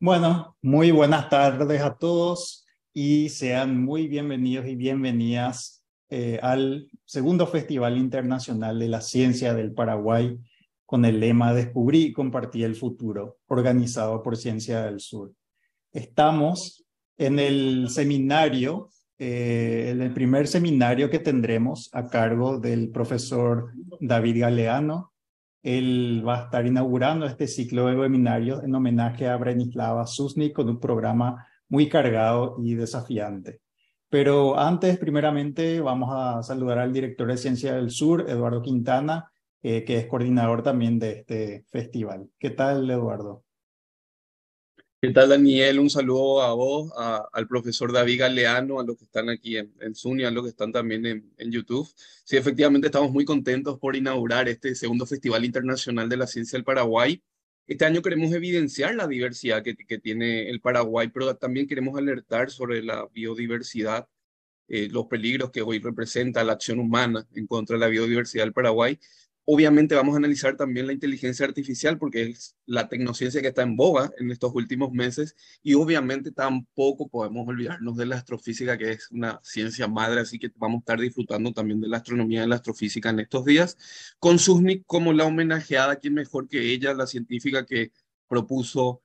Bueno, muy buenas tardes a todos y sean muy bienvenidos y bienvenidas al segundo Festival Internacional de la Ciencia del Paraguay con el lema Descubrí y compartí el futuro, organizado por Ciencia del Sur. Estamos en el seminario, en el primer seminario que tendremos a cargo del profesor David Galeano. Él va a estar inaugurando este ciclo de webinarios en homenaje a Branislava Susnik con un programa muy cargado y desafiante. Pero antes, primeramente, vamos a saludar al director de Ciencia del Sur, Eduardo Quintana, que es coordinador también de este festival. ¿Qué tal, Eduardo? ¿Qué tal, Daniel? Un saludo a vos, al profesor David Galeano, a los que están aquí en Zoom y a los que están también en YouTube. Sí, efectivamente estamos muy contentos por inaugurar este segundo Festival Internacional de la Ciencia del Paraguay. Este año queremos evidenciar la diversidad que tiene el Paraguay, pero también queremos alertar sobre la biodiversidad, los peligros que hoy representa la acción humana en contra de la biodiversidad del Paraguay. Obviamente vamos a analizar también la inteligencia artificial porque es la tecnociencia que está en boga en estos últimos meses y obviamente tampoco podemos olvidarnos de la astrofísica, que es una ciencia madre, así que vamos a estar disfrutando también de la astronomía y la astrofísica en estos días, con Susnik como la homenajeada, quien mejor que ella, la científica que propuso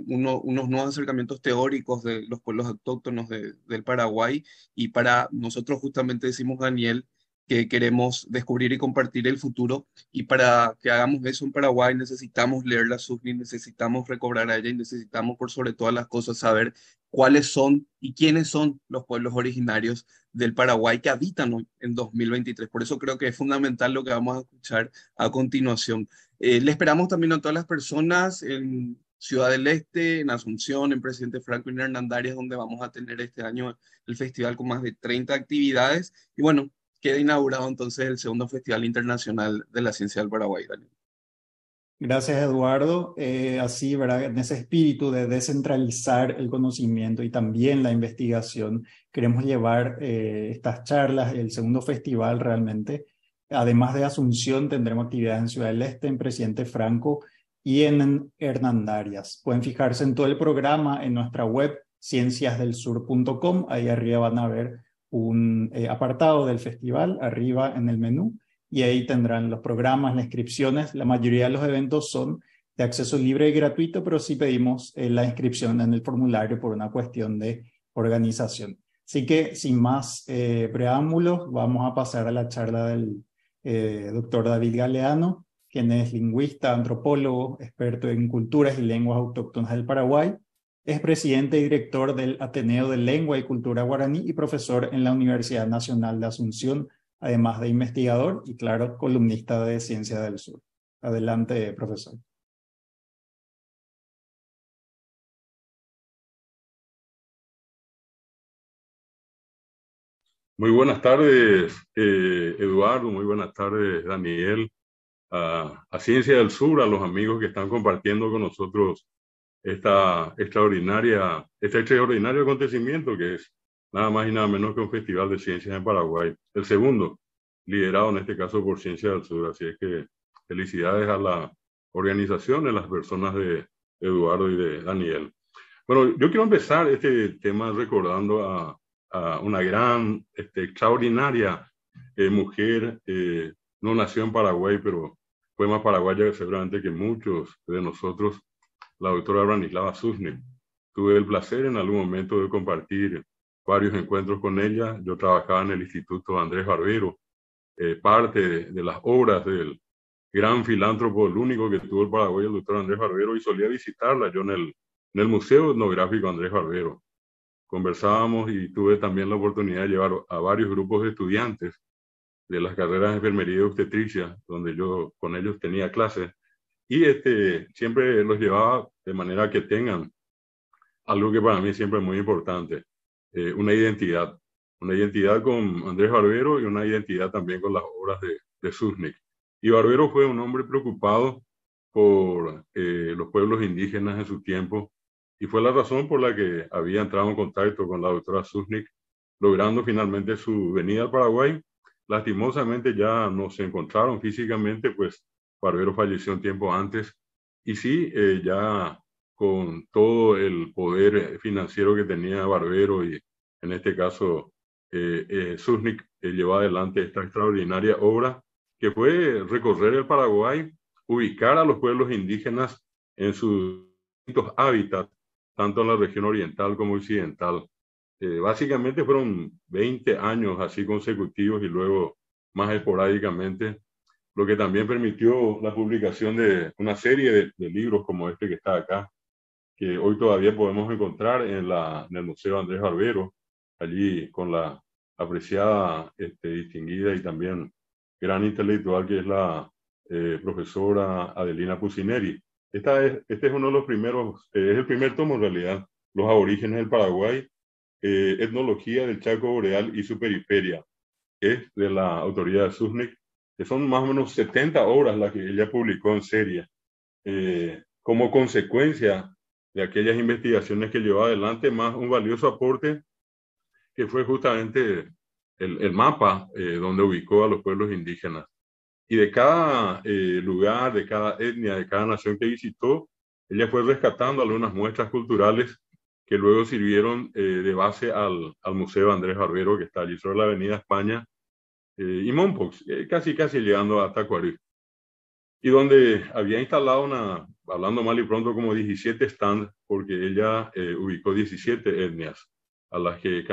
unos nuevos acercamientos teóricos de los pueblos autóctonos del Paraguay. Y para nosotros justamente decimos, Daniel, que queremos descubrir y compartir el futuro, y para que hagamos eso en Paraguay necesitamos leer la SUSNI, necesitamos recobrar a ella y necesitamos por sobre todas las cosas saber cuáles son y quiénes son los pueblos originarios del Paraguay que habitan hoy en 2023. Por eso creo que es fundamental lo que vamos a escuchar a continuación. Le esperamos también a todas las personas en Ciudad del Este, en Asunción, en Presidente Franklin Hernandarias, donde vamos a tener este año el festival con más de 30 actividades. Y bueno, queda inaugurado entonces el segundo Festival Internacional de la Ciencia del Paraguay, Daniel. Gracias, Eduardo. Así, ¿verdad? En ese espíritu de descentralizar el conocimiento y también la investigación, queremos llevar estas charlas, el segundo festival realmente. Además de Asunción, tendremos actividades en Ciudad del Este, en Presidente Franco y en Hernandarias. Pueden fijarse en todo el programa en nuestra web, cienciasdelsur.com. Ahí arriba van a ver un apartado del festival, arriba en el menú y ahí tendrán los programas, las inscripciones. La mayoría de los eventos son de acceso libre y gratuito, pero sí pedimos la inscripción en el formulario por una cuestión de organización. Así que sin más preámbulos, vamos a pasar a la charla del doctor David Galeano, quien es lingüista, antropólogo, experto en culturas y lenguas autóctonas del Paraguay. Es presidente y director del Ateneo de Lengua y Cultura Guaraní y profesor en la Universidad Nacional de Asunción, además de investigador y, claro, columnista de Ciencia del Sur. Adelante, profesor. Muy buenas tardes, Eduardo, muy buenas tardes, Daniel, a Ciencia del Sur, a los amigos que están compartiendo con nosotros este extraordinario acontecimiento que es nada más y nada menos que un festival de ciencias en Paraguay, el segundo, liderado en este caso por Ciencia del Sur. Así es que felicidades a la organización, a las personas de Eduardo y de Daniel. Bueno, yo quiero empezar este tema recordando a una gran, extraordinaria mujer. No nació en Paraguay, pero fue más paraguaya seguramente que muchos de nosotros, la doctora Branislava Susnik. Tuve el placer en algún momento de compartir varios encuentros con ella. Yo trabajaba en el Instituto Andrés Barbero, parte de las obras del gran filántropo, el único que tuvo el Paraguay, el doctor Andrés Barbero, y solía visitarla yo en el Museo Etnográfico Andrés Barbero. Conversábamos y tuve también la oportunidad de llevar a varios grupos de estudiantes de las carreras de enfermería y obstetricia, donde yo con ellos tenía clases, y siempre los llevaba de manera que tengan algo que para mí siempre es muy importante, una identidad con Andrés Barbero y una identidad también con las obras de Susnik. Y Barbero fue un hombre preocupado por los pueblos indígenas en su tiempo, y fue la razón por la que había entrado en contacto con la doctora Susnik, logrando finalmente su venida al Paraguay. Lastimosamente ya no se encontraron físicamente, pues Barbero falleció un tiempo antes, y sí, ya con todo el poder financiero que tenía Barbero y en este caso Zúñiga, llevó adelante esta extraordinaria obra que fue recorrer el Paraguay, ubicar a los pueblos indígenas en sus distintos hábitats, tanto en la región oriental como occidental. Básicamente fueron 20 años así consecutivos y luego más esporádicamente, lo que también permitió la publicación de una serie de libros como este que está acá, que hoy todavía podemos encontrar en el Museo Andrés Barbero, allí con la apreciada, distinguida y también gran intelectual que es la profesora Adelina Pucineri. Este es uno de los primeros, es el primer tomo en realidad, Los aborígenes del Paraguay, etnología del Chaco Boreal y su periferia, es de la autoría de Zúñiga, que son más o menos 70 obras las que ella publicó en serie, como consecuencia de aquellas investigaciones que llevó adelante, más un valioso aporte que fue justamente el mapa donde ubicó a los pueblos indígenas. Y de cada lugar, de cada etnia, de cada nación que visitó, ella fue rescatando algunas muestras culturales que luego sirvieron de base al Museo Andrés Barbero, que está allí sobre la Avenida España, y Mompox, casi llegando a Tacuarí, y donde había instalado hablando mal y pronto, como 17 stands, porque ella ubicó 17 etnias, a las que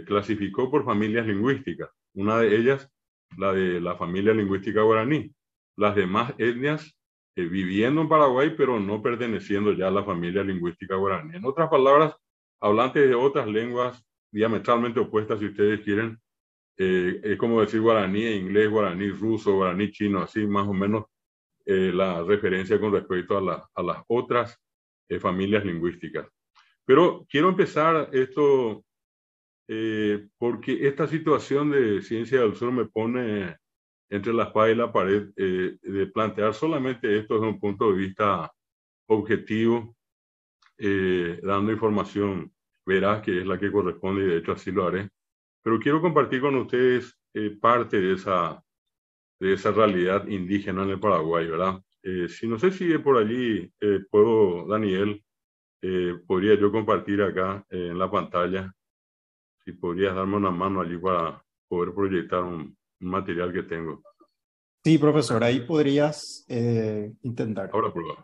clasificó por familias lingüísticas. Una de ellas, la de la familia lingüística guaraní. Las demás etnias viviendo en Paraguay, pero no perteneciendo ya a la familia lingüística guaraní. En otras palabras, hablantes de otras lenguas diametralmente opuestas, si ustedes quieren, es como decir guaraní en inglés, guaraní ruso, guaraní chino, así más o menos la referencia con respecto a las otras familias lingüísticas. Pero quiero empezar esto porque esta situación de Ciencia del Sur me pone entre la espada y la pared de plantear solamente esto desde un punto de vista objetivo, dando información veraz, que es la que corresponde, y de hecho así lo haré. Pero quiero compartir con ustedes parte de esa realidad indígena en el Paraguay, ¿verdad? Si no sé si por allí puedo, Daniel, podría yo compartir acá en la pantalla, si podrías darme una mano allí para poder proyectar un material que tengo. Sí, profesor, ahí podrías intentar.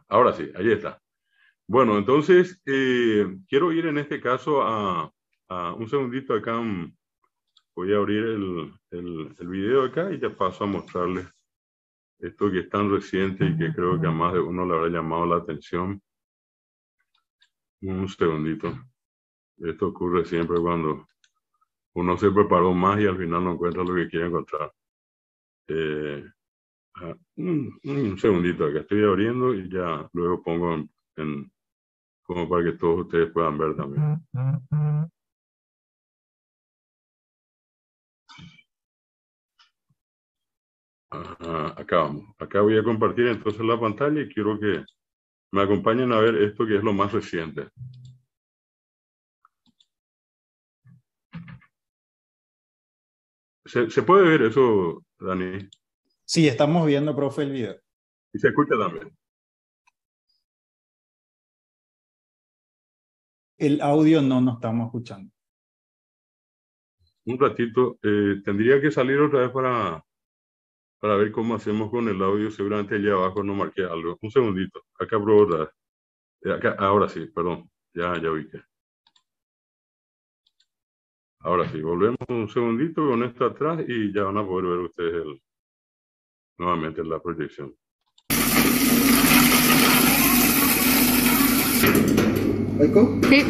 Ahora sí, ahí está. Bueno, entonces quiero ir en este caso a un segundito acá. Voy a abrir el video acá y ya paso a mostrarles esto que es tan reciente y que creo que a más de uno le habrá llamado la atención. Un segundito. Esto ocurre siempre cuando uno se preparó más y al final no encuentra lo que quiere encontrar. Un segundito acá. Estoy abriendo y ya luego pongo como para que todos ustedes puedan ver también. Acá vamos. Acá voy a compartir entonces la pantalla y quiero que me acompañen a ver esto que es lo más reciente. ¿Se puede ver eso, Dani? Sí, estamos viendo, profe, el video. Y se escucha también. El audio no estamos escuchando. Un ratito. Tendría que salir otra vez para ver cómo hacemos con el audio. Seguramente allá abajo no marqué algo. Un segundito. Acá pruebo otra vez. Acá, ahora sí, perdón. Ya ubiqué. Ahora sí, volvemos un segundito con esto atrás y ya van a poder ver ustedes nuevamente la proyección. ¿Eco? Sí.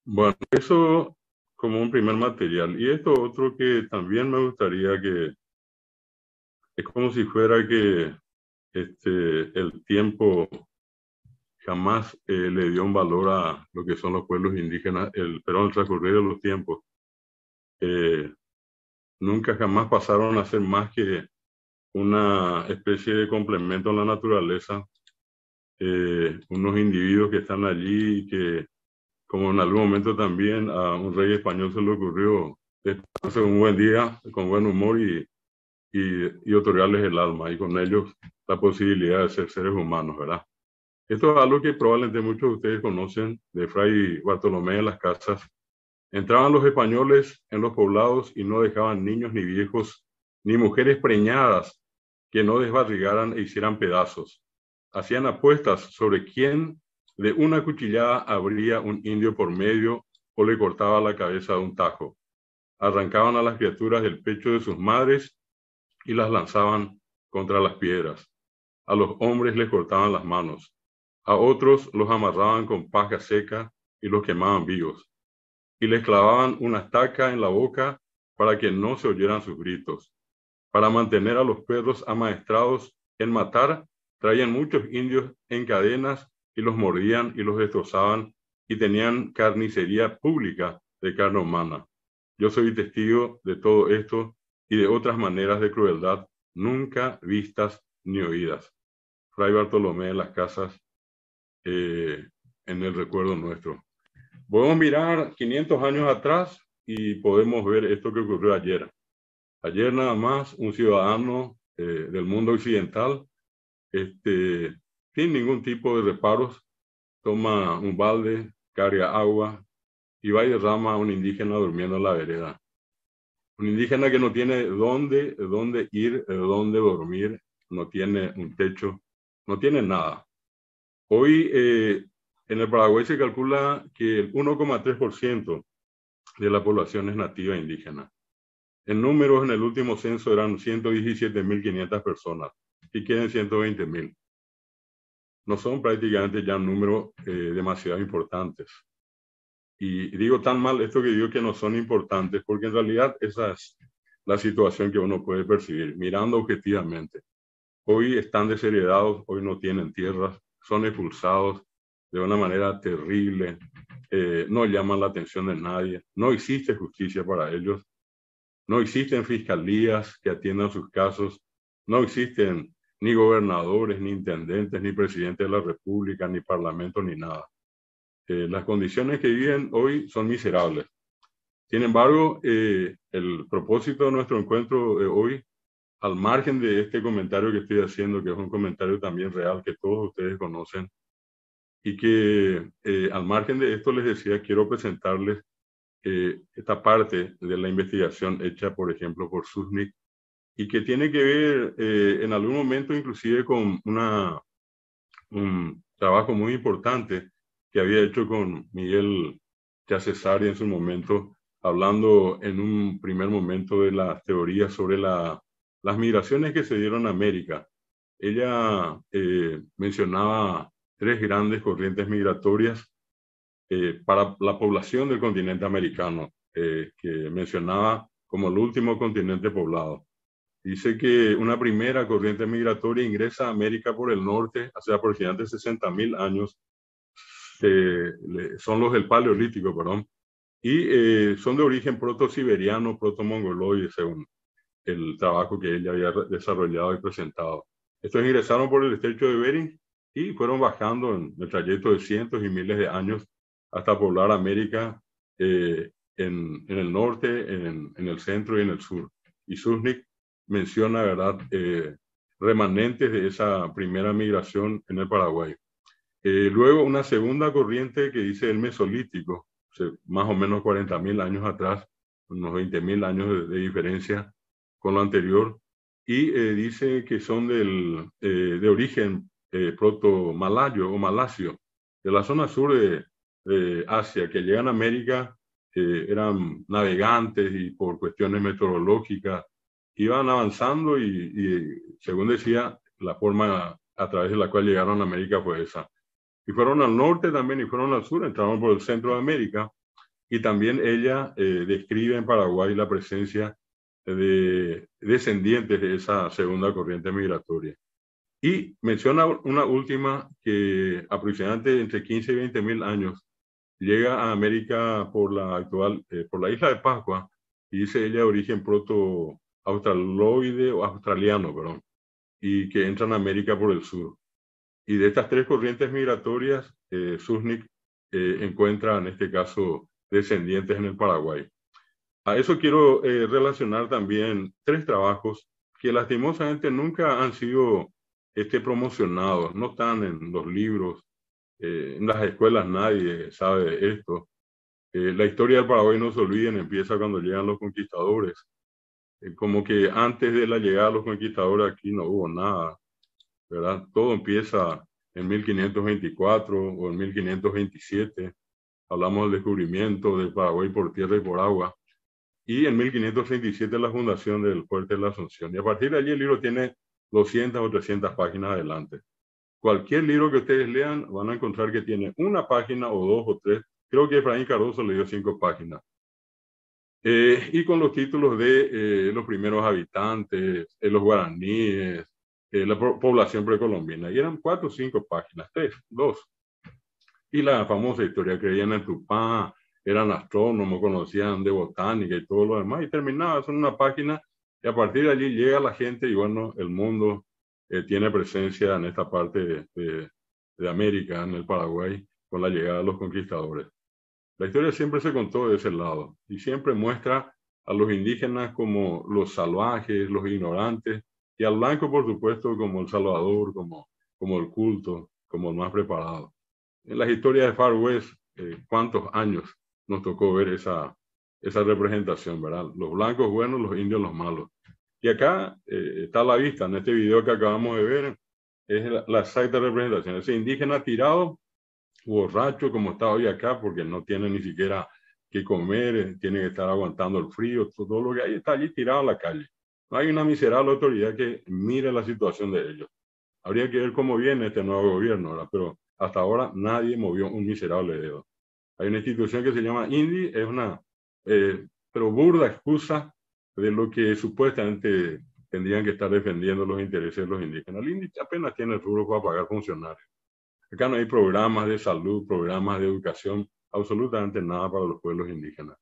Bueno, eso como un primer material. Y esto otro que también me gustaría que Es como si fuera que el tiempo jamás le dio un valor a lo que son los pueblos indígenas, pero el transcurrir de los tiempos. Nunca jamás pasaron a ser más que una especie de complemento a la naturaleza, unos individuos que están allí y que, como en algún momento también a un rey español se le ocurrió pasarse un buen día con buen humor y otorgarles el alma y con ellos la posibilidad de ser seres humanos, ¿verdad? Esto es algo que probablemente muchos de ustedes conocen de Fray Bartolomé de las Casas. Entraban los españoles en los poblados y no dejaban niños ni viejos ni mujeres preñadas que no desbarrigaran e hicieran pedazos. Hacían apuestas sobre quién de una cuchillada abría un indio por medio o le cortaba la cabeza de un tajo. Arrancaban a las criaturas del pecho de sus madres y las lanzaban contra las piedras. A los hombres les cortaban las manos. A otros los amarraban con paja seca y los quemaban vivos. Y les clavaban una estaca en la boca para que no se oyeran sus gritos. Para mantener a los perros amaestrados en matar, traían muchos indios en cadenas y los mordían y los destrozaban y tenían carnicería pública de carne humana. Yo soy testigo de todo esto y de otras maneras de crueldad nunca vistas ni oídas. Fray Bartolomé de las Casas, en el recuerdo nuestro. Podemos mirar 500 años atrás y podemos ver esto que ocurrió ayer. Ayer nada más un ciudadano del mundo occidental, sin ningún tipo de reparos, toma un balde, carga agua y va y derrama a un indígena durmiendo en la vereda. Un indígena que no tiene dónde ir, dónde dormir, no tiene un techo, no tiene nada. Hoy en el Paraguay se calcula que el 1,3% de la población es nativa indígena. En números, en el último censo eran 117.500 personas y quedan 120.000. No son prácticamente ya números demasiado importantes. Y digo tan mal esto que digo que no son importantes, porque en realidad esa es la situación que uno puede percibir, mirando objetivamente. Hoy están desheredados, hoy no tienen tierras, son expulsados de una manera terrible, no llaman la atención de nadie, no existe justicia para ellos, no existen fiscalías que atiendan sus casos, no existen ni gobernadores, ni intendentes, ni presidentes de la República, ni parlamento, ni nada. Las condiciones que viven hoy son miserables. Sin embargo, el propósito de nuestro encuentro hoy, al margen de este comentario que estoy haciendo, que es un comentario también real que todos ustedes conocen, y que al margen de esto les decía, quiero presentarles esta parte de la investigación hecha, por ejemplo, por SUSNIC, y que tiene que ver en algún momento inclusive con un trabajo muy importante que había hecho con Miguel Chacesari en su momento, hablando en un primer momento de las teorías sobre las migraciones que se dieron a América. Ella mencionaba 3 grandes corrientes migratorias para la población del continente americano, que mencionaba como el último continente poblado. Dice que una primera corriente migratoria ingresa a América por el norte hace aproximadamente 60.000 años. Son los del Paleolítico, perdón, y son de origen proto-siberiano, proto-mongoloide, según el trabajo que ella había desarrollado y presentado. Estos ingresaron por el estrecho de Bering y fueron bajando en el trayecto de cientos y miles de años hasta poblar América en el norte, en el centro y en el sur. Y SUSNIC menciona, ¿verdad?, remanentes de esa primera migración en el Paraguay. Luego una segunda corriente que dice el Mesolítico, más o menos 40.000 años atrás, unos 20.000 años de diferencia con lo anterior, y dice que son de origen proto-malayo o malasio, de la zona sur de Asia, que llegan a América, eran navegantes y por cuestiones meteorológicas iban avanzando y según decía, la forma a través de la cual llegaron a América fue esa. Y fueron al norte también y fueron al sur, entraron por el centro de América. Y también ella describe en Paraguay la presencia de descendientes de esa segunda corriente migratoria. Y menciona una última que aproximadamente entre 15 y 20 mil años llega a América por por la isla de Pascua, y dice ella de origen proto-australoide o australiano, perdón, y que entran a América por el sur. Y de estas tres corrientes migratorias, Susnik encuentra en este caso descendientes en el Paraguay. A eso quiero relacionar también tres trabajos que lastimosamente nunca han sido promocionados, no están en los libros, en las escuelas nadie sabe de esto. La historia del Paraguay, no se olviden, empieza cuando llegan los conquistadores. Como que antes de la llegada de los conquistadores aquí no hubo nada, ¿verdad? Todo empieza en 1524 o en 1527. Hablamos del descubrimiento del Paraguay por tierra y por agua. Y en 1537 la fundación del Fuerte de la Asunción. Y a partir de allí el libro tiene 200 o 300 páginas adelante. Cualquier libro que ustedes lean van a encontrar que tiene una página o dos o tres. Creo que Efraín Cardoso le dio 5 páginas. Y con los títulos de los primeros habitantes, los guaraníes, la población precolombina. Y eran 4 o 5 páginas, 3, 2. Y la famosa historia, creían en Tupán, eran astrónomos, conocían de botánica y todo lo demás. Y terminaba en una página y a partir de allí llega la gente y bueno, el mundo tiene presencia en esta parte de América, en el Paraguay, con la llegada de los conquistadores. La historia siempre se contó de ese lado y siempre muestra a los indígenas como los salvajes, los ignorantes, y al blanco, por supuesto, como el salvador, como el culto, como el más preparado. En las historias de Far West, ¿cuántos años nos tocó ver esa representación, verdad? Los blancos buenos, los indios los malos. Y acá está a la vista, en este video que acabamos de ver, es la exacta representación. Ese indígena tirado, borracho como está hoy acá, porque no tiene ni siquiera que comer, tiene que estar aguantando el frío, todo lo que hay está allí tirado a la calle. No hay una miserable autoridad que mire la situación de ellos. Habría que ver cómo viene este nuevo gobierno, ¿verdad? Pero hasta ahora nadie movió un miserable dedo. Hay una institución que se llama INDI, es una pero burda excusa de lo que supuestamente tendrían que estar defendiendo los intereses de los indígenas. El INDI apenas tiene el rubro para pagar funcionarios. Acá no hay programas de salud, programas de educación, absolutamente nada para los pueblos indígenas.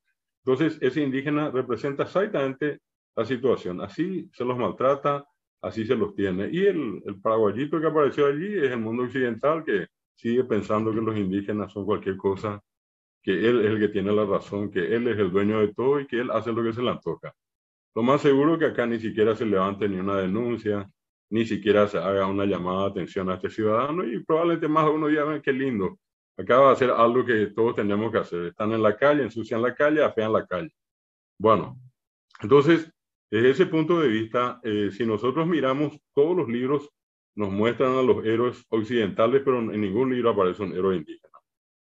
Entonces, ese indígena representa exactamente la situación. Así se los maltrata, así se los tiene. Y el paraguayito que apareció allí es el mundo occidental que sigue pensando que los indígenas son cualquier cosa, que él es el que tiene la razón, que él es el dueño de todo y que él hace lo que se le antoja. Lo más seguro es que acá ni siquiera se levante ni una denuncia, ni siquiera se haga una llamada de atención a este ciudadano y probablemente más de uno diga, qué lindo, acaba de hacer algo que todos tenemos que hacer. Están en la calle, ensucian la calle, afean la calle. Bueno, entonces, desde ese punto de vista, si nosotros miramos, todos los libros nos muestran a los héroes occidentales, pero en ningún libro aparece un héroe indígena.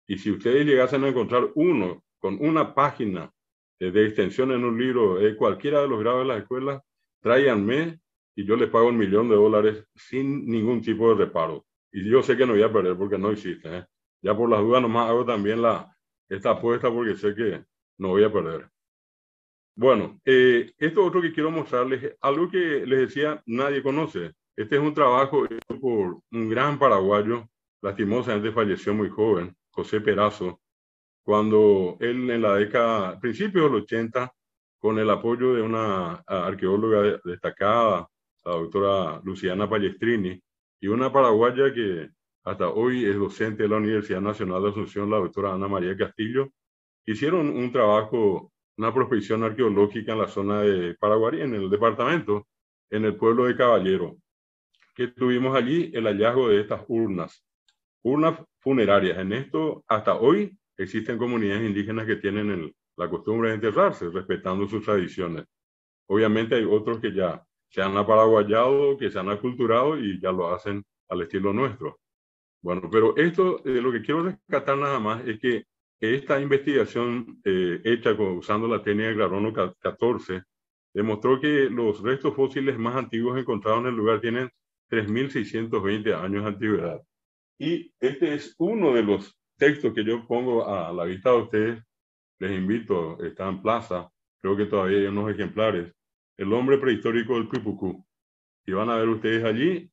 Y si ustedes llegasen a encontrar uno con una página de extensión en un libro, cualquiera de los grados de las escuelas, tráiganme y yo les pago $1.000.000 sin ningún tipo de reparo. Y yo sé que no voy a perder porque no existe. Ya por las dudas nomás hago también esta apuesta porque sé que no voy a perder. Bueno, esto otro que quiero mostrarles, algo que les decía, nadie conoce. Este es un trabajo hecho por un gran paraguayo, lastimosamente falleció muy joven, José Perazo, cuando él en la década, principios del 80, con el apoyo de una arqueóloga destacada, la doctora Luciana Pallestrini, y una paraguaya que hasta hoy es docente de la Universidad Nacional de Asunción, la doctora Ana María Castillo, hicieron un trabajo, una prospección arqueológica en la zona de Paraguarí, en el departamento, en el pueblo de Caballero, que tuvimos allí el hallazgo de estas urnas funerarias. En esto, hasta hoy, existen comunidades indígenas que tienen la costumbre de enterrarse, respetando sus tradiciones. Obviamente hay otros que ya se han aparaguayado, que se han aculturado y ya lo hacen al estilo nuestro. Bueno, pero esto, lo que quiero rescatar nada más es que esta investigación hecha usando la técnica de Clarono 14 demostró que los restos fósiles más antiguos encontrados en el lugar tienen 3.620 años de antigüedad. Y este es uno de los textos que yo pongo a la vista de ustedes. Les invito, está en plaza, creo que todavía hay unos ejemplares. el hombre prehistórico del Quipucú. Y van a ver ustedes allí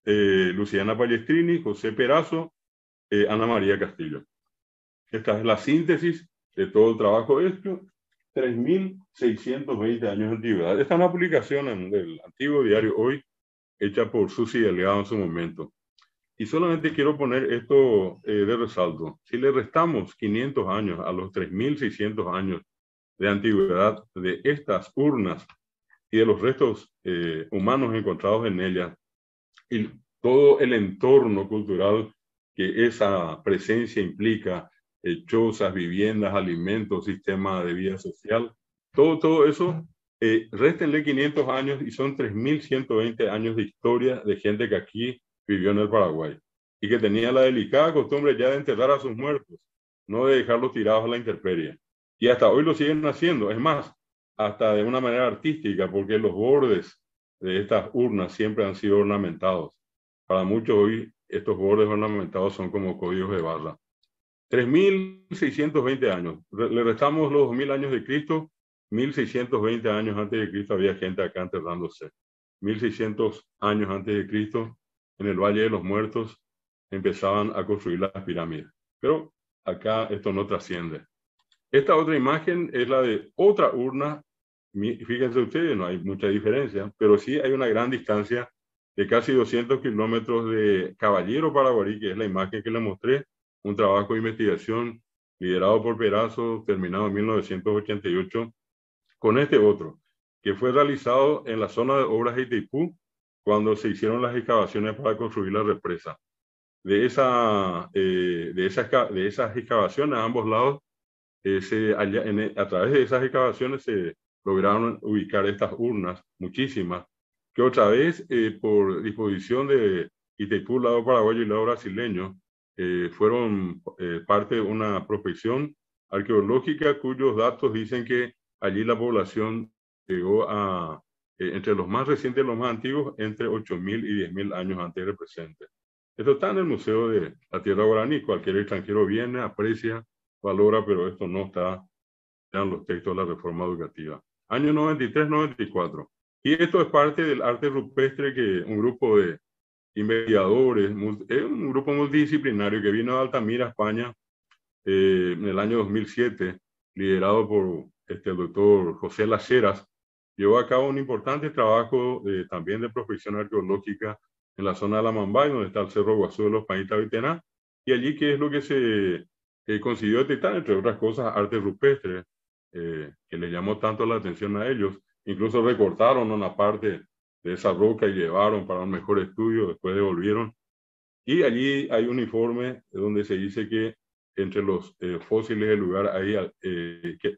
Luciana Pallestrini, José Perazo, Ana María Castillo. Esta es la síntesis de todo el trabajo hecho, 3.620 años de antigüedad. Esta es una publicación del antiguo diario Hoy, hecha por Susi Delgado en su momento. Y solamente quiero poner esto de resalto. Si le restamos 500 años a los 3.600 años de antigüedad de estas urnas y de los restos humanos encontrados en ellas, y todo el entorno cultural que esa presencia implica, chozas, viviendas, alimentos, sistema de vida social, todo eso, réstenle 500 años y son 3.120 años de historia de gente que aquí vivió en el Paraguay y que tenía la delicada costumbre ya de enterrar a sus muertos, no de dejarlos tirados a la intemperie. Y hasta hoy lo siguen haciendo, es más, hasta de una manera artística, porque los bordes de estas urnas siempre han sido ornamentados. Para muchos hoy estos bordes ornamentados son como códigos de barra. 3.620 años. Le restamos los 2.000 años de Cristo. 1.620 años antes de Cristo había gente acá enterrándose. 1.600 años antes de Cristo, en el Valle de los Muertos, empezaban a construir las pirámides. Pero acá esto no trasciende. Esta otra imagen es la de otra urna. Fíjense ustedes, no hay mucha diferencia, pero sí hay una gran distancia de casi 200 kilómetros de Caballero Paraguarí, que es la imagen que les mostré, un trabajo de investigación liderado por Perazo, terminado en 1988, con este otro, que fue realizado en la zona de obras de Itaipú, cuando se hicieron las excavaciones para construir la represa. De esas excavaciones a ambos lados, a través de esas excavaciones se lograron ubicar estas urnas, muchísimas, que otra vez, por disposición de Itaipú, lado paraguayo y lado brasileño, fueron parte de una prospección arqueológica cuyos datos dicen que allí la población llegó a, entre los más recientes y los más antiguos, entre 8.000 y 10.000 años antes del presente. Esto está en el Museo de la Tierra Guaraní. Cualquier extranjero viene, aprecia, valora, pero esto no está en los textos de la reforma educativa. Año 93-94. Y esto es parte del arte rupestre que un grupo de investigadores, un grupo multidisciplinario que vino de Altamira, España, en el año 2007, liderado por el doctor José Las Heras, llevó a cabo un importante trabajo también de prospección arqueológica en la zona de la Mambay, donde está el Cerro Guazú de los Painitas Vitená, y allí qué es lo que se consiguió detectar, entre otras cosas, arte rupestre, que le llamó tanto la atención a ellos. Incluso recortaron una parte de esa roca y llevaron para un mejor estudio, después devolvieron. Y allí hay un informe donde se dice que entre los fósiles del lugar hay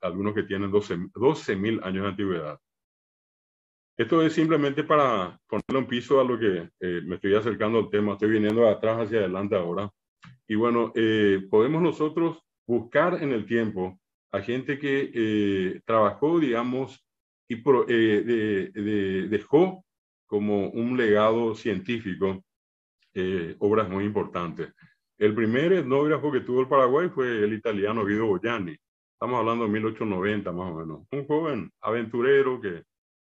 algunos que tienen 12.000 años de antigüedad. Esto es simplemente para ponerle un piso a lo que me estoy acercando al tema. Estoy viniendo de atrás hacia adelante ahora. Y bueno, podemos nosotros buscar en el tiempo a gente que trabajó, digamos, y dejó como un legado científico obras muy importantes. El primer etnógrafo que tuvo el Paraguay fue el italiano Guido Bogliani. Estamos hablando de 1890 más o menos. Un joven aventurero que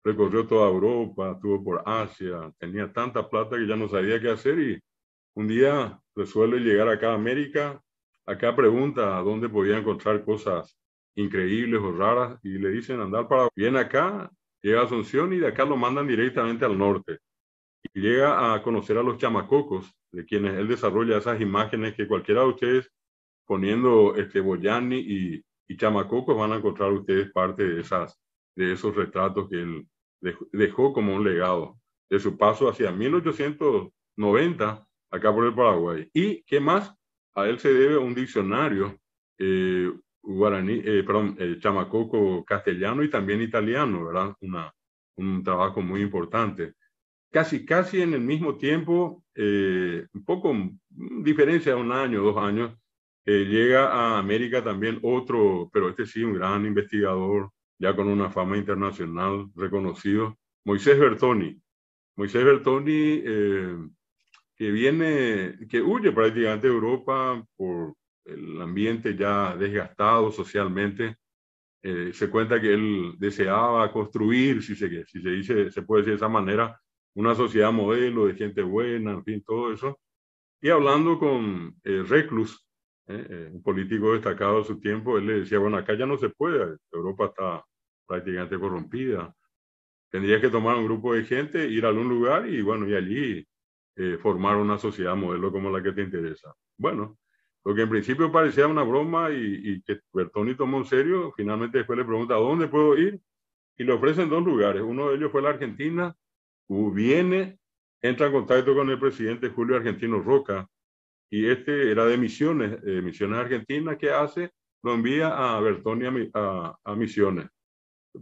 recorrió toda Europa, estuvo por Asia, tenía tanta plata que ya no sabía qué hacer y un día resuelve llegar acá a América. Acá pregunta a dónde podía encontrar cosas increíbles o raras y le dicen andar para... Viene acá, llega a Asunción y de acá lo mandan directamente al norte. Y llega a conocer a los chamacocos, de quienes él desarrolla esas imágenes que cualquiera de ustedes poniendo Bogliani y chamacocos van a encontrar ustedes parte de esos retratos que él dejó como un legado de su paso hacia 1890 acá por el Paraguay. ¿Y qué más? A él se debe un diccionario chamacoco castellano y también italiano, ¿verdad? Un trabajo muy importante. Casi en el mismo tiempo, un poco diferencia de un año, 2 años, llega a América también otro, pero este sí, un gran investigador, ya con una fama internacional reconocido, Moisés Bertoni. Moisés Bertoni, que huye prácticamente de Europa por el ambiente ya desgastado socialmente, Se cuenta que él deseaba construir, si se dice, se puede decir de esa manera, una sociedad modelo de gente buena, en fin, todo eso. Y hablando con Reclus, un político destacado de su tiempo, él le decía, bueno, acá ya no se puede, Europa está prácticamente corrompida. Tendría que tomar un grupo de gente, ir a algún lugar y, bueno, y allí formar una sociedad modelo como la que te interesa. Bueno, lo que en principio parecía una broma y que Bertoni tomó en serio, finalmente después le pregunta, ¿a dónde puedo ir? Y le ofrecen dos lugares. Uno de ellos fue la Argentina, viene, entra en contacto con el presidente Julio Argentino Roca, y este era de Misiones, Misiones Argentinas, que hace, lo envía a Bertoni a Misiones.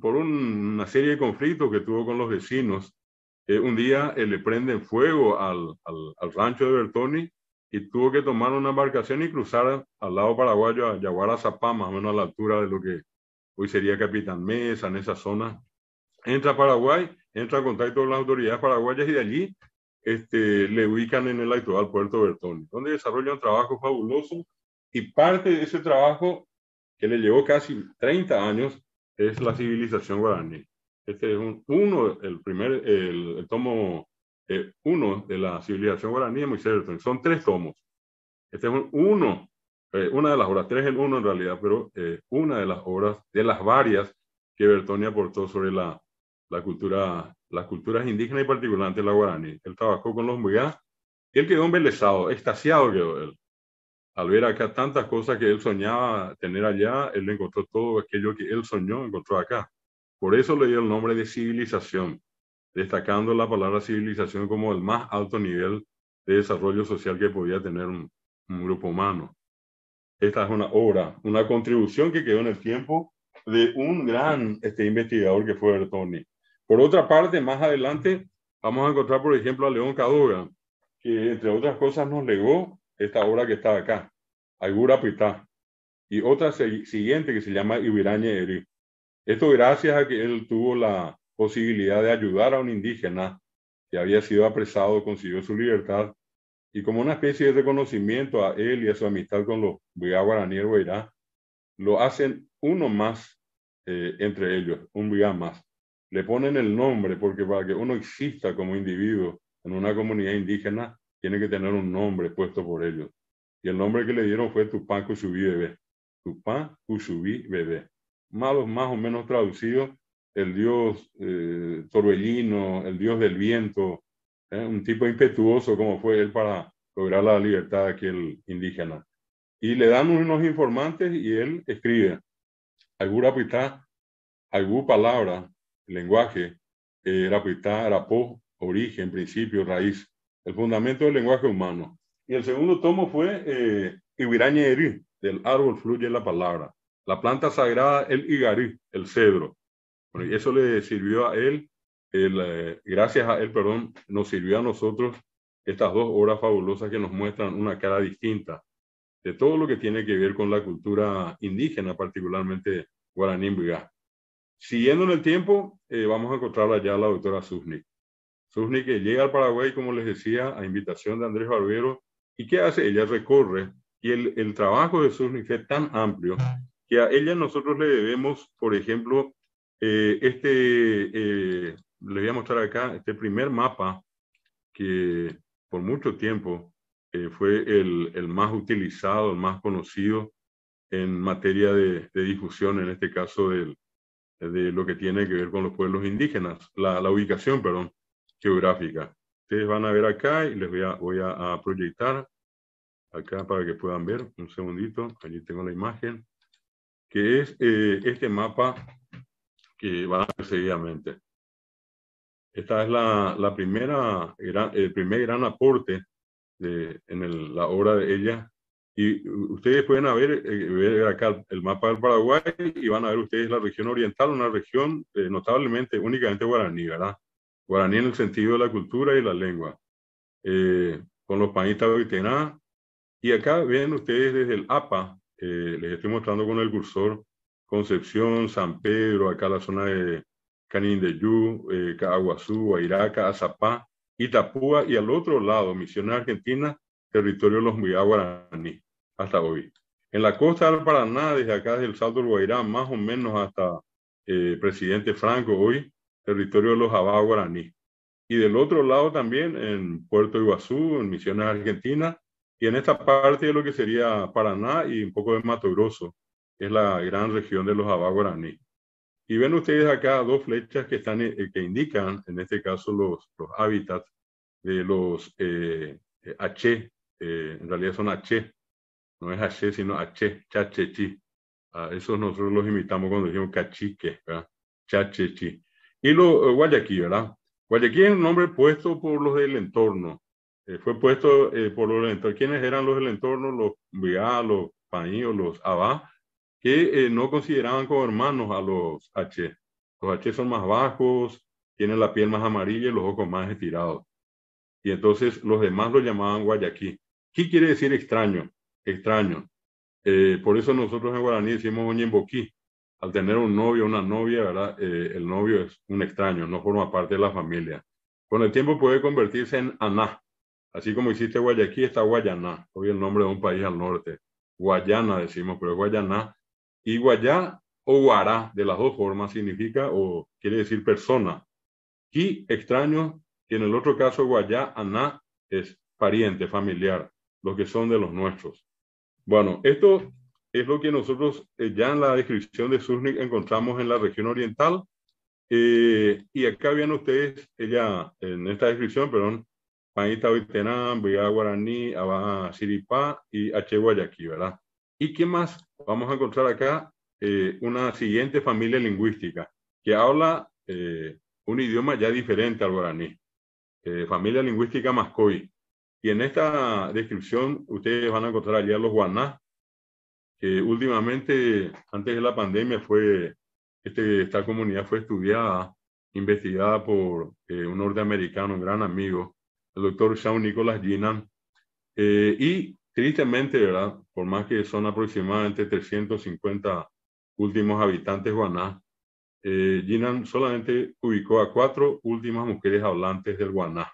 Por una serie de conflictos que tuvo con los vecinos, un día le prenden fuego al rancho de Bertoni y tuvo que tomar una embarcación y cruzar al lado paraguayo a Yaguarazapá, más o menos a la altura de lo que hoy sería Capitán Mesa, en esa zona. Entra a Paraguay, entra en contacto con las autoridades paraguayas y de allí le ubican en el actual puerto Bertoni, donde desarrolla un trabajo fabuloso, y parte de ese trabajo, que le llevó casi 30 años, es la civilización guaraní. Este es el tomo 1 de la civilización guaraní de Moisés Bertoni. Son 3 tomos. Este es una de las obras, 3 en 1 en realidad, pero una de las obras, de las varias que Bertoni aportó sobre las culturas indígenas y particularmente la guaraní. Él trabajó con los Mbuyá. Él quedó embelesado, extasiado quedó él. Al ver acá tantas cosas que él soñaba tener allá, él encontró todo aquello que él soñó, encontró acá. Por eso le dio el nombre de civilización, destacando la palabra civilización como el más alto nivel de desarrollo social que podía tener un grupo humano. Esta es una obra, una contribución que quedó en el tiempo de un gran investigador que fue Bertoni. Por otra parte, más adelante vamos a encontrar, por ejemplo, a León Cadoga, que entre otras cosas nos legó esta obra que está acá, Aigura Pitá, y otra siguiente que se llama Ibirañe Eri. Esto gracias a que él tuvo la posibilidad de ayudar a un indígena que había sido apresado, consiguió su libertad, y como una especie de reconocimiento a él y a su amistad con los Mbuyá Guaraní del Guairá, lo hacen uno más entre ellos, un Mbuyá más. Le ponen el nombre porque para que uno exista como individuo en una comunidad indígena, tiene que tener un nombre puesto por ellos. Y el nombre que le dieron fue Tupán Cuchubí Bebé. Tupán Cuchubí Bebé. Más o menos traducido, el dios torbellino, el dios del viento, un tipo impetuoso como fue él para lograr la libertad de aquel indígena. Y le dan unos informantes y él escribe Aigura Pitá, Aigú palabra, lenguaje, Rapitá, Arapó, origen, principio, raíz, el fundamento del lenguaje humano. Y el segundo tomo fue Ibirañe Eri, del árbol fluye la palabra. La planta sagrada, el igarí, el cedro. Bueno, y eso le sirvió a él, gracias a él, perdón, nos sirvió a nosotros estas 2 obras fabulosas que nos muestran una cara distinta de todo lo que tiene que ver con la cultura indígena, particularmente guaraní Mbuyá. Siguiendo en el tiempo, vamos a encontrar allá a la doctora Susni. Susni, que llega al Paraguay, como les decía, a invitación de Andrés Barbero. ¿Y qué hace? Ella recorre, y el trabajo de Susni fue tan amplio que a ella nosotros le debemos, por ejemplo, les voy a mostrar acá este primer mapa que por mucho tiempo fue el más utilizado, el más conocido en materia de difusión, en este caso de lo que tiene que ver con los pueblos indígenas, la ubicación, perdón, geográfica. Ustedes van a ver acá y les voy a proyectar acá para que puedan ver, un segundito, allí tengo la imagen, que es este mapa que van a ver seguidamente. Esta es el primer gran aporte en la obra de ella. Y ustedes pueden ver acá el mapa del Paraguay y van a ver ustedes la región oriental, una región notablemente, únicamente guaraní, ¿verdad? Guaraní en el sentido de la cultura y la lengua. Con los panistas de Oitená. Y acá ven ustedes desde el APA, les estoy mostrando con el cursor, Concepción, San Pedro, acá la zona de Canindeyú, Caaguazú, Guairaca, Azapá, Itapúa, y al otro lado, Misiones Argentinas, territorio de los Mbuyá Guaraní, hasta hoy. En la costa del Paraná, desde acá, desde el Salto del Guairá, más o menos hasta Presidente Franco, hoy, territorio de los Abá guaraní. Y del otro lado también, en Puerto Iguazú, en Misiones Argentina, y en esta parte de lo que sería Paraná y un poco de Mato Grosso, que es la gran región de los Abá guaraní. Y ven ustedes acá dos flechas que, que indican, en este caso, los hábitats de los H, en realidad son H, no es H, sino H, Chachechi. Esos nosotros los imitamos cuando decimos cachique, ¿verdad? Chachechi. Y los Guayaquí, ¿verdad? Guayaquí es un nombre puesto por los del entorno. Fue puesto por los del entorno. ¿Quiénes eran los del entorno? Los Biá, los Paíos, los Abá, que no consideraban como hermanos a los H. Los H son más bajos, tienen la piel más amarilla y los ojos más estirados. Y entonces los demás lo llamaban Guayaquí. ¿Qué quiere decir extraño? Extraño. Por eso nosotros en guaraní decimos Oñemboquí. Al tener un novio o una novia, ¿verdad? El novio es un extraño, no forma parte de la familia. Con el tiempo puede convertirse en Aná. Así como existe Guayaquí, está Guayaná. Hoy el nombre de un país al norte. Guayana decimos, pero es Guayaná. Y Guayá o Guará, de las dos formas, significa o quiere decir persona. Y extraño, y en el otro caso Guayá, Aná, es pariente, familiar, los que son de los nuestros. Bueno, esto es lo que nosotros ya en la descripción de Surnik encontramos en la región oriental. Y acá vean ustedes, ella en esta descripción, perdón, Paita Oitenán, Biga Guaraní, Abá Siripá y H. Guayaquí, ¿verdad? ¿Y qué más? Vamos a encontrar acá una siguiente familia lingüística que habla un idioma ya diferente al guaraní, familia lingüística Mascoy. Y en esta descripción ustedes van a encontrar allá los guaná, que últimamente, antes de la pandemia, esta comunidad fue estudiada, investigada por un norteamericano, un gran amigo, el doctor Shawn Nicholas Jinan. Y tristemente, ¿verdad? Por más que son aproximadamente 350 últimos habitantes guaná, Jinan solamente ubicó a 4 últimas mujeres hablantes del guaná.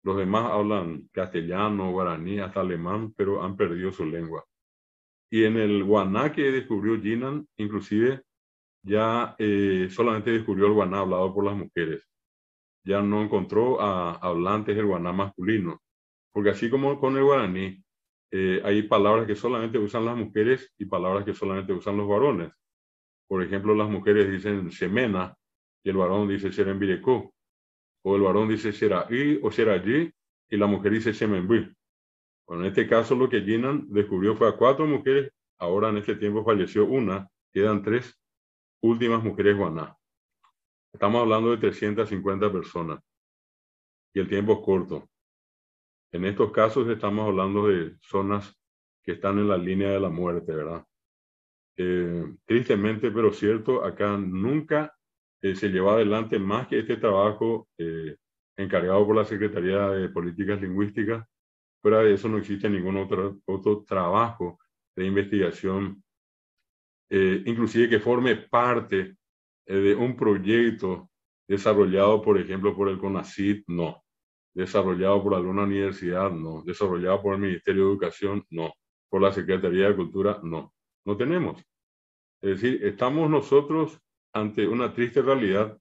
Los demás hablan castellano, guaraní, hasta alemán, pero han perdido su lengua. Y en el guaná que descubrió Jinan, inclusive, ya solamente descubrió el guaná hablado por las mujeres. Ya no encontró a hablantes del guaná masculino. Porque así como con el guaraní, hay palabras que solamente usan las mujeres y palabras que solamente usan los varones. Por ejemplo, las mujeres dicen semena y el varón dice serembirecó. O el varón dice seraí o serallí y la mujer dice semenbí. Bueno, en este caso lo que Jinan descubrió fue a 4 mujeres. Ahora en este tiempo falleció una. Quedan 3 últimas mujeres guaná. Estamos hablando de 350 personas. Y el tiempo es corto. En estos casos estamos hablando de zonas que están en la línea de la muerte, ¿verdad? Tristemente, pero cierto, acá nunca se llevó adelante más que este trabajo encargado por la Secretaría de Políticas Lingüísticas. Fuera de eso no existe ningún otro trabajo de investigación, inclusive que forme parte de un proyecto desarrollado, por ejemplo, por el CONACYT, no. Desarrollado por alguna universidad, no. Desarrollado por el Ministerio de Educación, no. Por la Secretaría de Cultura, no. No tenemos. Es decir, estamos nosotros ante una triste realidad,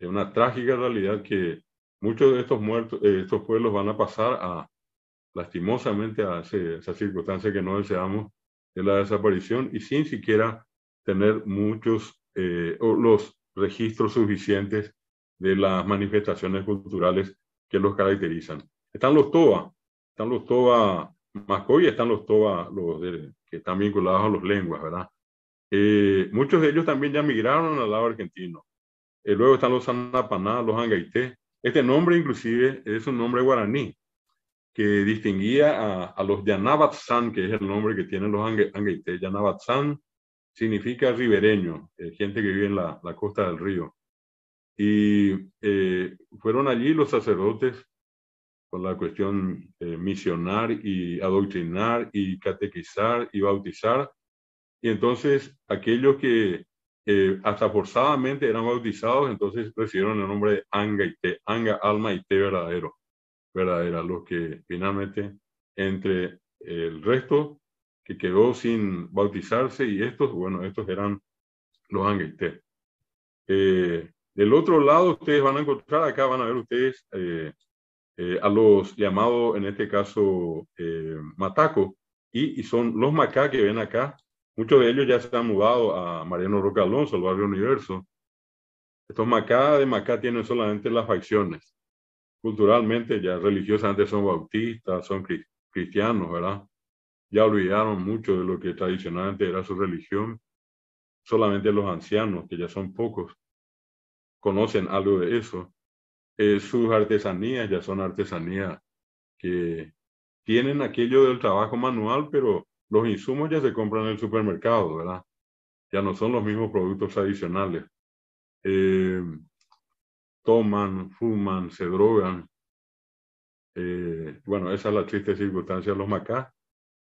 una trágica realidad que muchos de estos muertos, estos pueblos van a pasar lastimosamente a esa circunstancia que no deseamos de la desaparición y sin siquiera tener los registros suficientes de las manifestaciones culturales que los caracterizan. Están los TOBA Mascoy, están los TOBA que están vinculados a las lenguas, ¿verdad? Muchos de ellos también ya migraron al lado argentino. Luego están los Sanapaná, los Angaité. Este nombre inclusive es un nombre guaraní que distinguía a los Yanabatsan, que es el nombre que tienen los Angaité. Yanabatsan significa ribereño, gente que vive en la costa del río. Y fueron allí los sacerdotes con la cuestión misionar y adoctrinar y catequizar y bautizar. Y entonces aquellos que hasta forzadamente eran bautizados, entonces recibieron el nombre de Angaité, Anga, alma y té verdadera, los que finalmente entre el resto que quedó sin bautizarse, y estos eran los Anguité. Del otro lado, ustedes van a encontrar acá, van a ver ustedes a los llamados, en este caso, Mataco, y son los Macá que ven acá. Muchos de ellos ya se han mudado a Mariano Roca Alonso, al barrio Universo. Estos Macá de Macá tienen solamente las facciones. Culturalmente, ya religiosamente son bautistas, son cristianos, ¿verdad? Ya olvidaron mucho de lo que tradicionalmente era su religión. Solamente los ancianos, que ya son pocos, conocen algo de eso. Sus artesanías ya son artesanías que tienen aquello del trabajo manual, pero los insumos ya se compran en el supermercado, ¿verdad? Ya no son los mismos productos tradicionales. Toman, fuman, se drogan. Bueno, esa es la triste circunstancia de los Macá.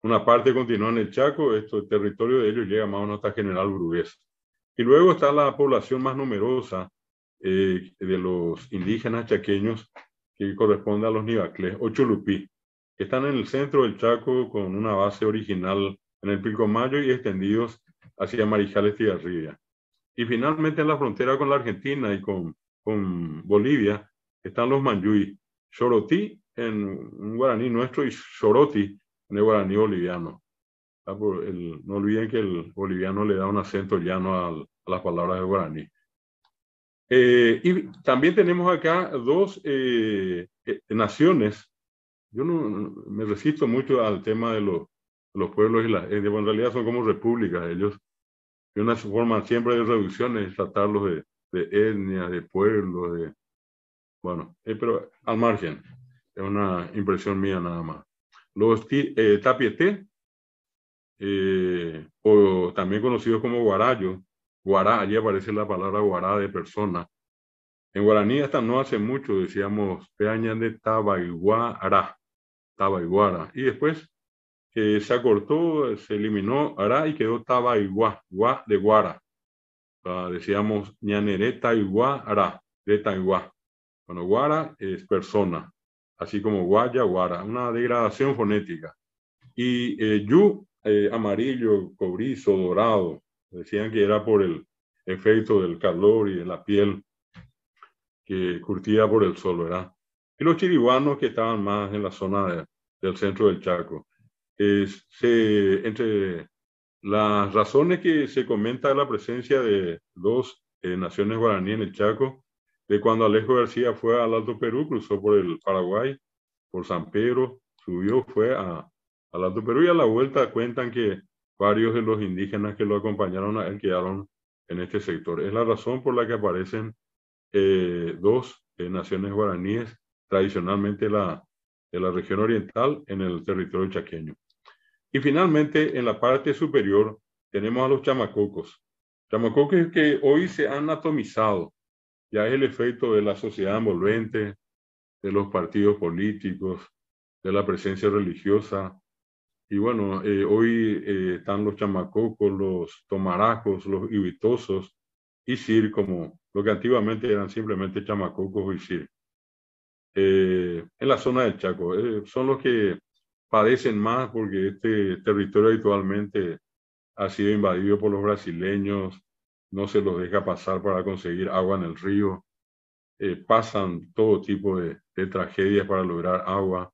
Una parte continúa en el Chaco, el territorio de ellos llega más o menos hasta General Brugués. Y luego está la población más numerosa de los indígenas chaqueños, que corresponde a los Nivaclés o Chulupí, que están en el centro del Chaco con una base original en el Pilcomayo y extendidos hacia Marijales Tigarribia. Y finalmente en la frontera con la Argentina y con Bolivia están los Manjui, Xorotí en un guaraní nuestro y Xoroti en el guaraní boliviano. No olviden que el boliviano le da un acento llano a las palabras del guaraní. Y también tenemos acá dos naciones. Yo no me resisto mucho al tema de los pueblos y las etnias, en realidad son como repúblicas ellos. Y una forma siempre de reducción es tratarlos de etnias, de pueblos, bueno, pero al margen, es una impresión mía nada más. Los Tapieté, o también conocidos como guarayo, guará, allí aparece la palabra guará de persona. En guaraní hasta no hace mucho decíamos peaña de Tabaiguara, Tabaiguara, y después se acortó, se eliminó ará y quedó Tabaiguá, guá de guara. Decíamos ñaneré taiguá ará, de taiguá. Bueno, guara es persona, así como guaya, guara, una degradación fonética. Y yu, amarillo, cobrizo, dorado, decían que era por el efecto del calor y de la piel que curtía por el sol, ¿verdad? Y los chiriguanos que estaban más en la zona del centro del Chaco. Entre las razones que se comenta de la presencia de dos naciones guaraní en el Chaco, de cuando Alejo García fue al Alto Perú, cruzó por el Paraguay, por San Pedro, subió, fue al Alto Perú, y a la vuelta cuentan que varios de los indígenas que lo acompañaron a él quedaron en este sector. Es la razón por la que aparecen dos naciones guaraníes tradicionalmente de la región oriental en el territorio chaqueño. Y finalmente, en la parte superior, tenemos a los chamacocos. Chamacocos que hoy se han atomizado. Ya es el efecto de la sociedad envolvente, de los partidos políticos, de la presencia religiosa. Y bueno, hoy están los chamacocos, los tomaracos, los ibitosos, y sir, como lo que antiguamente eran simplemente chamacocos y sir. En la zona del Chaco, son los que padecen más porque este territorio habitualmente ha sido invadido por los brasileños, no se los deja pasar para conseguir agua en el río, pasan todo tipo de tragedias para lograr agua.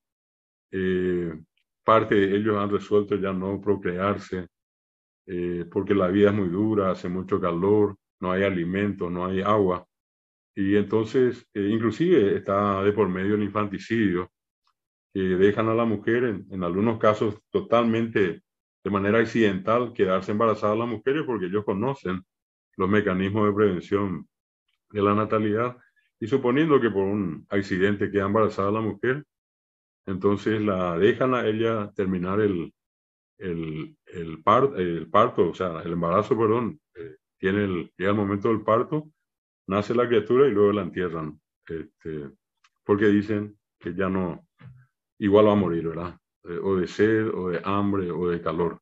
Parte de ellos han resuelto ya no procrearse porque la vida es muy dura, hace mucho calor, no hay alimento, no hay agua. Y entonces, inclusive está de por medio el infanticidio, que dejan a la mujer, en algunos casos totalmente de manera accidental, quedarse embarazada a las mujeres porque ellos conocen los mecanismos de prevención de la natalidad, y suponiendo que por un accidente queda embarazada la mujer, entonces la dejan a ella terminar el parto, o sea, el embarazo, perdón, llega el momento del parto, nace la criatura y luego la entierran, porque dicen que ya no, igual va a morir, ¿verdad? O de sed, o de hambre, o de calor.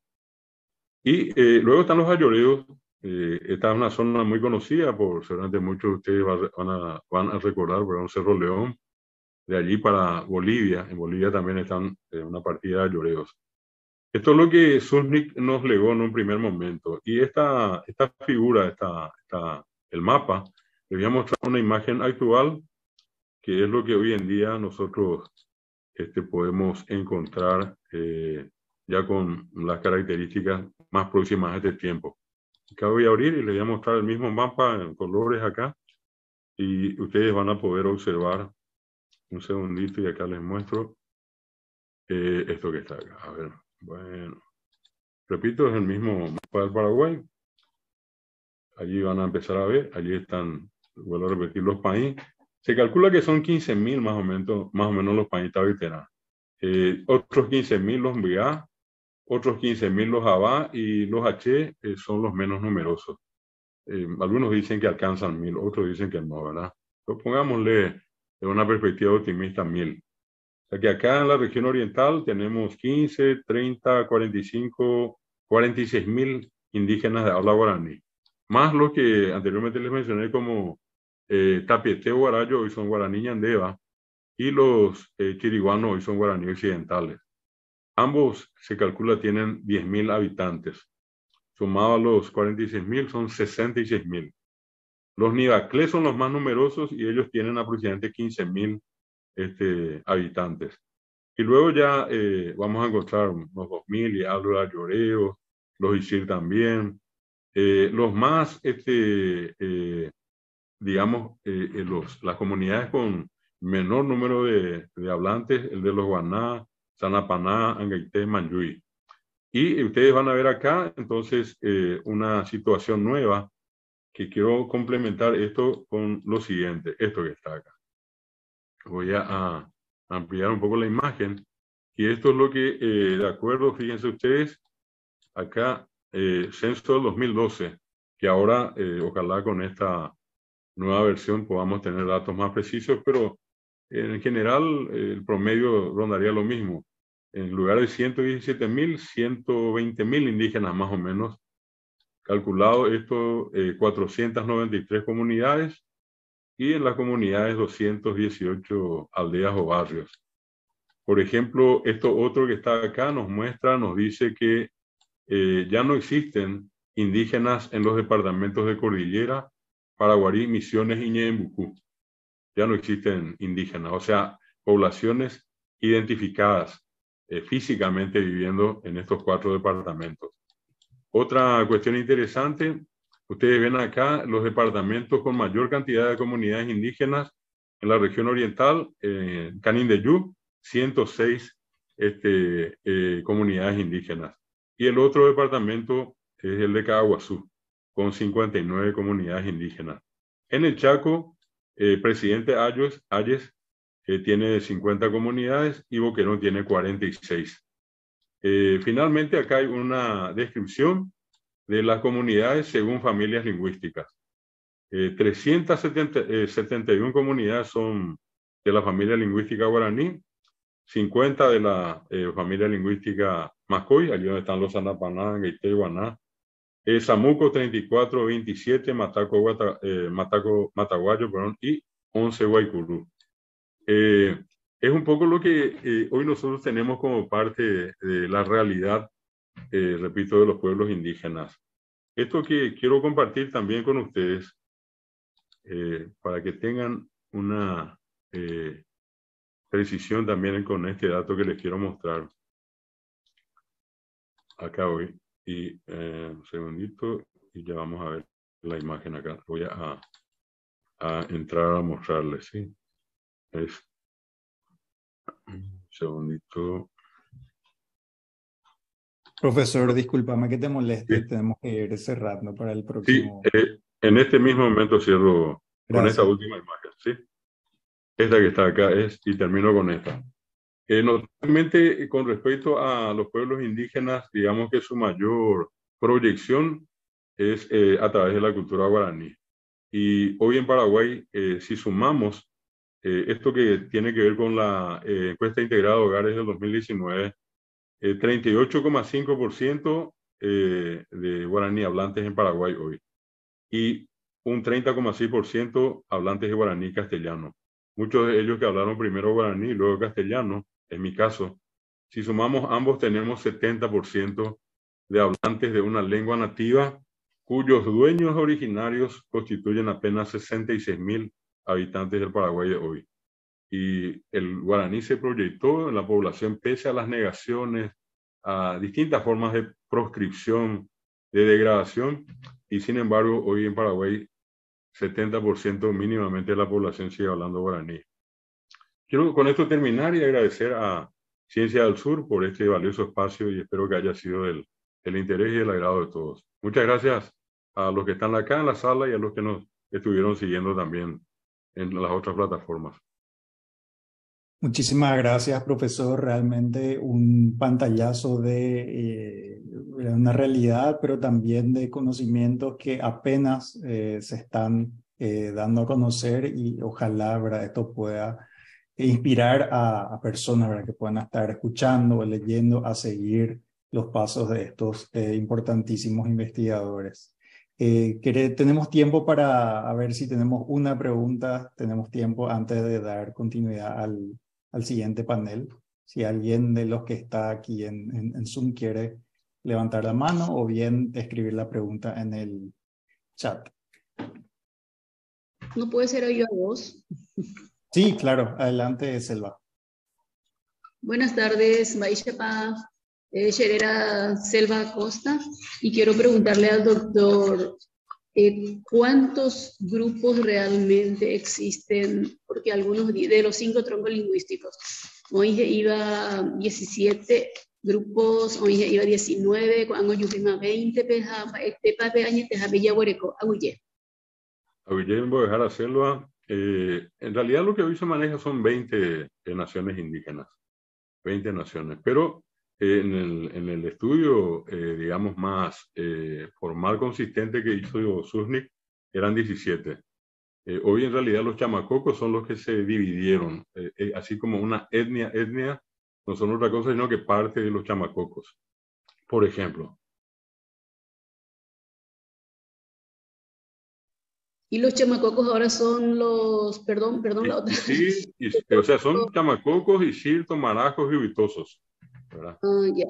Y luego están los ayoreos. Esta es una zona muy conocida, seguramente muchos de ustedes van a recordar, por Cerro León, de allí para Bolivia. En Bolivia también están una partida de ayoreos. Esto es lo que Zurich nos legó en un primer momento. Y esta figura, el mapa, le voy a mostrar una imagen actual, que es lo que hoy en día nosotros podemos encontrar ya con las características más próximas a este tiempo. Acá voy a abrir y les voy a mostrar el mismo mapa en colores acá. Y ustedes van a poder observar un segundito y acá les muestro esto que está acá. A ver, bueno. Repito, es el mismo mapa del Paraguay. Allí van a empezar a ver, allí están, vuelvo a repetir, los países. Se calcula que son 15.000 más o menos los países veteranos. Otros 15.000 los BA, otros 15.000 los ABA y los H son los menos numerosos. Algunos dicen que alcanzan 1.000, otros dicen que no, ¿verdad? Pero pongámosle de una perspectiva optimista 1.000. O sea que acá en la región oriental tenemos 15, 30, 45, 46.000 indígenas de habla guaraní. Más lo que anteriormente les mencioné como Tapieteo Guarayo, hoy son guaraní ñandeva, y los chiriguanos, hoy son guaraní occidentales. Ambos se calcula tienen 10.000 habitantes. Sumado a los 46.000 son 66.000. Los nivaclés son los más numerosos y ellos tienen aproximadamente 15.000 habitantes. Y luego ya vamos a encontrar unos 2.000 y algo de Lloreo, los Isir también. Los más, digamos, las comunidades con menor número de hablantes, el de los Guaná, Sanapaná, Angaité, Manjui. Y ustedes van a ver acá, entonces, una situación nueva que quiero complementar esto con lo siguiente, esto que está acá. Voy a ampliar un poco la imagen. Y esto es lo que, de acuerdo, fíjense ustedes, acá, censo del 2012, que ahora, ojalá con esta nueva versión podamos tener datos más precisos, pero en general el promedio rondaría lo mismo. En lugar de 117.000, 120.000 indígenas más o menos, calculado esto, 493 comunidades y en las comunidades 218 aldeas o barrios. Por ejemplo, esto otro que está acá nos dice que ya no existen indígenas en los departamentos de Cordillera, Paraguarí, Misiones y Ñeembucú. Ya no existen indígenas, o sea, poblaciones identificadas físicamente viviendo en estos 4 departamentos. Otra cuestión interesante, ustedes ven acá los departamentos con mayor cantidad de comunidades indígenas en la región oriental, Canindeyú, 106 comunidades indígenas. Y el otro departamento es el de Caguazú, con 59 comunidades indígenas. En el Chaco, Presidente Ayes tiene 50 comunidades y Boquerón tiene 46. Finalmente, acá hay una descripción de las comunidades según familias lingüísticas. 371 comunidades son de la familia lingüística guaraní, 50 de la familia lingüística Macoy, allí donde están los Sanapaná, Gaité y Guaná. Samuco 34, 27, Mataguayo, perdón, y 11 Guaycurú. Es un poco lo que hoy nosotros tenemos como parte de la realidad, repito, de los pueblos indígenas. Esto que quiero compartir también con ustedes, para que tengan una precisión también con este dato que les quiero mostrar acá hoy. Y un segundito y ya vamos a ver la imagen acá. Voy a entrar a mostrarles, ¿sí? Un segundito. Profesor, discúlpame que te moleste, Sí, tenemos que ir cerrando para el sí, próximo. en este mismo momento cierro con esta Gracias. última imagen, ¿sí? Esta que está acá y termino con esta. Normalmente, con respecto a los pueblos indígenas, digamos que su mayor proyección es a través de la cultura guaraní. Y hoy en Paraguay, si sumamos esto que tiene que ver con la encuesta integrada de hogares del 2019, 38,5% de guaraní hablantes en Paraguay hoy y un 30,6% hablantes de guaraní castellano. Muchos de ellos que hablaron primero guaraní y luego castellano, en mi caso, Si sumamos ambos, tenemos 70% de hablantes de una lengua nativa, cuyos dueños originarios constituyen apenas 66.000 habitantes del Paraguay de hoy. Y el guaraní se proyectó en la población pese a las negaciones, a distintas formas de proscripción, de degradación, y sin embargo hoy en Paraguay 70% mínimamente de la población sigue hablando guaraní. Quiero con esto terminar y agradecer a Ciencia del Sur por este valioso espacio y espero que haya sido del interés y el agrado de todos. Muchas gracias a los que están acá en la sala y a los que nos estuvieron siguiendo también en las otras plataformas. Muchísimas gracias, profesor. Realmente un pantallazo de una realidad, pero también de conocimientos que apenas se están dando a conocer y ojalá, ¿verdad?, esto pueda inspirar a personas, ¿verdad?, que puedan estar escuchando o leyendo a seguir los pasos de estos importantísimos investigadores. Tenemos tiempo para a ver si tenemos una pregunta, tenemos tiempo antes de dar continuidad al siguiente panel. Si alguien de los que está aquí en Zoom quiere levantar la mano o bien escribir la pregunta en el chat. ¿No puede ser yo a vos? Sí, claro. Adelante, Selva. Buenas tardes, Maishapa, Sherera Selva Costa, y quiero preguntarle al doctor ¿cuántos grupos realmente existen? Porque algunos de los 5 troncos lingüísticos, hoy iba 17 grupos, hoy iba 19, cuando yo iba 20, pepa años te había huereco, aguye. Aguille, voy a dejar a Selva. En realidad lo que hoy se maneja son 20 naciones indígenas, 20 naciones, pero en el estudio, digamos, más formal, consistente que hizo SUSNIC, eran 17. Hoy en realidad los chamacocos son los que se dividieron, así como una etnia, no son otra cosa, sino que parte de los chamacocos. Por ejemplo. Y los chamacocos ahora son los, perdón, la otra. Sí, o sea, son chamacocos, isir, tomarajos y huitosos, ¿verdad? Ya.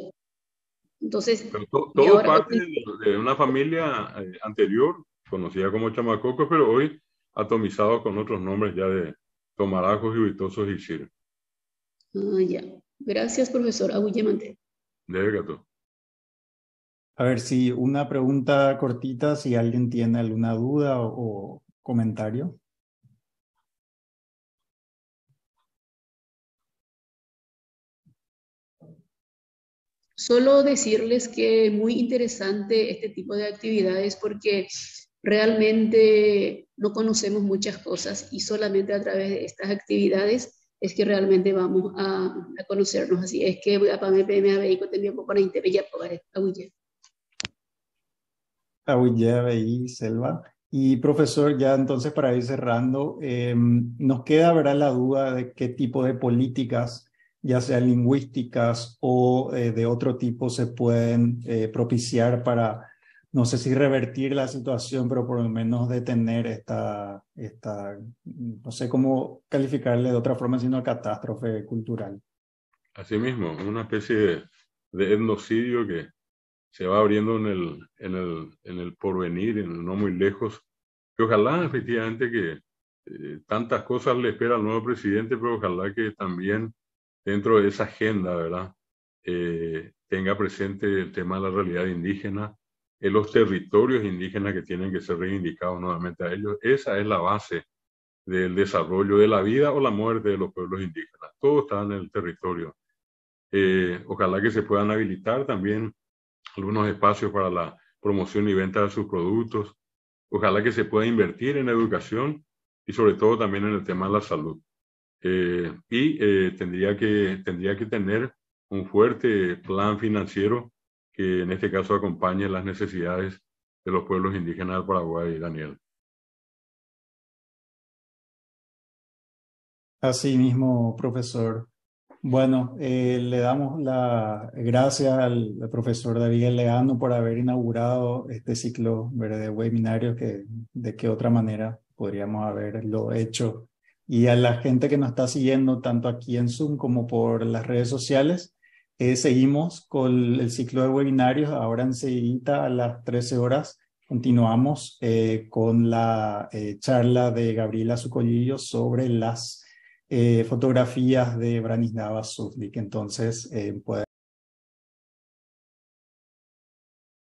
Entonces, todo parte de una familia anterior, conocida como chamacocos, pero hoy atomizado con otros nombres ya de tomarajos y huitosos y isir. Ya. Gracias, profesor. Aguyemante. De gato. A ver si una pregunta cortita, si alguien tiene alguna duda o comentario. Solo decirles que muy interesante este tipo de actividades porque realmente no conocemos muchas cosas y solamente a través de estas actividades es que realmente vamos a conocernos. Así es que voy a poner PMA también para interpretar y Selva. Y profesor, ya entonces para ir cerrando, nos queda, ¿verdad?, la duda de qué tipo de políticas, ya sean lingüísticas o de otro tipo, se pueden propiciar para, no sé si revertir la situación, pero por lo menos detener esta no sé cómo calificarle de otra forma, sino catástrofe cultural. Asimismo, una especie de etnocidio que se va abriendo en el porvenir, en el no muy lejos, que ojalá efectivamente que tantas cosas le espera al nuevo presidente, pero ojalá que también dentro de esa agenda, ¿verdad?, tenga presente el tema de la realidad indígena, los territorios indígenas que tienen que ser reivindicados nuevamente a ellos. Esa es la base del desarrollo de la vida o la muerte de los pueblos indígenas. Todo está en el territorio. Ojalá que se puedan habilitar también algunos espacios para la promoción y venta de sus productos. Ojalá que se pueda invertir en educación y sobre todo también en el tema de la salud. Tendría que tener un fuerte plan financiero que en este caso acompañe las necesidades de los pueblos indígenas del Paraguay, Daniel. Así mismo, profesor. Bueno, le damos las gracias al profesor David Leano por haber inaugurado este ciclo, ¿verdad?, de webinarios que de qué otra manera podríamos haberlo hecho. Y a la gente que nos está siguiendo tanto aquí en Zoom como por las redes sociales, seguimos con el ciclo de webinarios. Ahora enseguida a las 13 horas continuamos con la charla de Gabriela Zucolillo sobre las fotografías de Branislava Suflik. Entonces, pueden